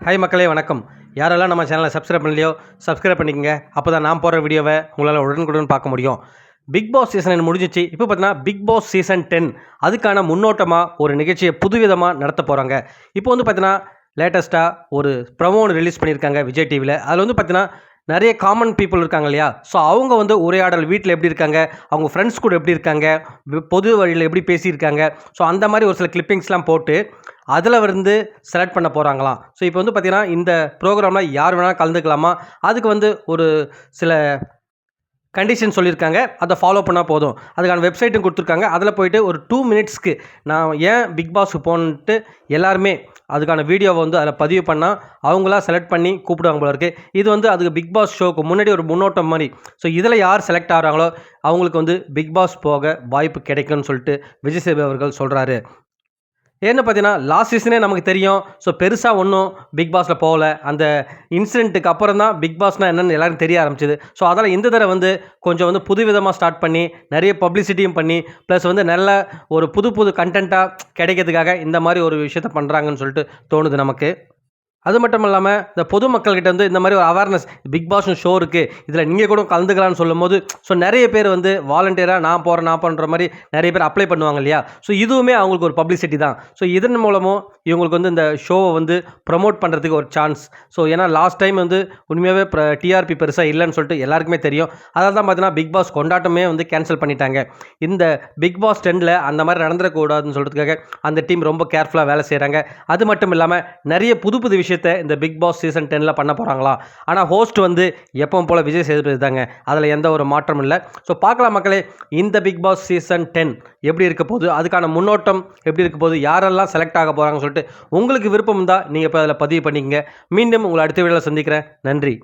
Hi மக்களே வணக்கம். யாரெல்லாம் நம்ம சேனலை சப்ஸ்கிரைப் பண்ணலையோ சப்ஸ்கிரைப் பண்ணிக்கங்க. அப்போ தான் நான் போகிற வீடியோவை உங்களால் உடனுக்குடன் பார்க்க முடியும். பிக் பாஸ் சீசன் முடிஞ்சிச்சு. இப்போ பார்த்தீங்கன்னா பிக் பாஸ் சீசன் 10 அதுக்கான முன்னோட்டமாக ஒரு நிகழ்ச்சியை புதுவிதமாக நடத்த போகிறாங்க. இப்போ வந்து பார்த்தீங்கன்னா லேட்டஸ்ட்டாக ஒரு ப்ரமோ ரிலீஸ் பண்ணியிருக்காங்க விஜய் டிவியில். அதில் வந்து பார்த்தீங்கன்னா நிறைய காமன் பீப்புள் இருக்காங்க இல்லையா, ஸோ அவங்க வந்து உரையாடல் வீட்டில் எப்படி இருக்காங்க, அவங்க ஃப்ரெண்ட்ஸ் கூட எப்படி இருக்காங்க, பொது வழியில் எப்படி பேசியிருக்காங்க, ஸோ அந்த மாதிரி ஒரு சில கிளிப்பிங்ஸ்லாம் போட்டு அதில் வந்து செலக்ட் பண்ண போகிறாங்களாம். ஸோ இப்போ வந்து பார்த்திங்கன்னா இந்த ப்ரோக்ராமில் யார் வேணாலும் கலந்துக்கலாமா, அதுக்கு வந்து ஒரு சில கண்டிஷன் சொல்லியிருக்காங்க. அதை ஃபாலோ பண்ணால் போதும். அதுக்கான வெப்சைட்டும் கொடுத்துருக்காங்க. அதில் போய்ட்டு ஒரு 2 மினிட்ஸ்க்கு நான் ஏன் பிக் பாஸ்க்கு போகணுன்ட்டு எல்லாருமே அதுக்கான வீடியோவை வந்து அதில் பதிவு பண்ணால் அவங்களா செலக்ட் பண்ணி கூப்பிடுவாங்க போல இருக்குது. இது வந்து அதுக்கு பிக் பாஸ் ஷோக்கு முன்னாடி ஒரு முன்னோட்டம் மாதிரி. ஸோ இதில் யார் செலக்ட் ஆகிறாங்களோ அவங்களுக்கு வந்து பிக் பாஸ் போக வாய்ப்பு கிடைக்கும்னு சொல்லிட்டு விஜய் சேதுபதி அவர்கள் சொல்கிறாரு. ஏன்னு பார்த்தீங்கன்னா லாஸ்ட் சீசனே நமக்கு தெரியும். ஸோ பெருசாக ஒன்றும் பிக் பாஸில் போகல. அந்த இன்சிடென்ட்டுக்கு அப்புறம் தான் பிக் பாஸ்னால் என்னென்னு எல்லாருக்கும் தெரிய ஆரம்பிச்சிது. ஸோ அதனால் இந்த தடவை வந்து கொஞ்சம் வந்து புதுவிதமாக ஸ்டார்ட் பண்ணி நிறைய பப்ளிசிட்டியும் பண்ணி ப்ளஸ் வந்து நல்ல ஒரு புது புது கண்டென்ட்டாக கிடைக்கிறதுக்காக இந்த மாதிரி ஒரு விஷயத்த பண்ணுறாங்கன்னு சொல்லிட்டு தோணுது நமக்கு. அது மட்டும் இல்லாமல் இந்த பொதுமக்கள்கிட்ட வந்து இந்த மாதிரி ஒரு அவேர்னஸ் பிக் பாஸ்னு ஷோ இருக்குது, இதில் நீங்கள் கூட கலந்துக்கலாம்னு சொல்லும்போது ஸோ நிறைய பேர் வந்து வாலண்டியராக நான் போகிறேன்ற மாதிரி நிறைய பேர் அப்ளை பண்ணுவாங்க இல்லையா. ஸோ இதுவுமே அவங்களுக்கு ஒரு பப்ளிசிட்டி தான். ஸோ இதன் மூலமும் இவங்களுக்கு வந்து இந்த ஷோவை வந்து ப்ரமோட் பண்ணுறதுக்கு ஒரு சான்ஸ். ஸோ ஏன்னா லாஸ்ட் டைம் வந்து உண்மையாகவே டிஆர்பி பெருசாக இல்லைன்னு சொல்லிட்டு எல்லாருக்குமே தெரியும். அதாவது தான் பார்த்தீங்கன்னா பிக் பாஸ் கொண்டாட்டமே வந்து கேன்சல் பண்ணிட்டாங்க. இந்த பிக் பாஸ் 10ல் அந்த மாதிரி நடந்துடக்கூடாதுன்னு சொல்கிறதுக்காக அந்த டீம் ரொம்ப கேர்ஃபுல்லாக வேலை செய்கிறாங்க. அது மட்டும் இல்லாமல் நிறைய புது புது விஷயத்தை இந்த பிக் பாஸ் சீசன் 10ல் பண்ண போகிறாங்களா. ஆனால் ஹோஸ்ட் வந்து எப்பவும் போல் விஜய் சேதுபதி தாங்க, அதில் எந்த ஒரு மாற்றமும் இல்லை. ஸோ பார்க்கலாம் மக்களே, இந்த பிக் பாஸ் சீசன் 10 எப்படி இருக்க போகுது, அதுக்கான முன்னோட்டம் எப்படி இருக்க போகுது, யாரெல்லாம் செலக்ட் ஆக போகிறாங்கன்னு சொல்லிட்டு உங்களுக்கு விருப்பம் தான் நீங்கள் இப்போ அதில் பதிவு பண்ணிக்கங்க. மீண்டும் உங்களை அடுத்த வீடியோவில் சந்திக்கிறேன். நன்றி.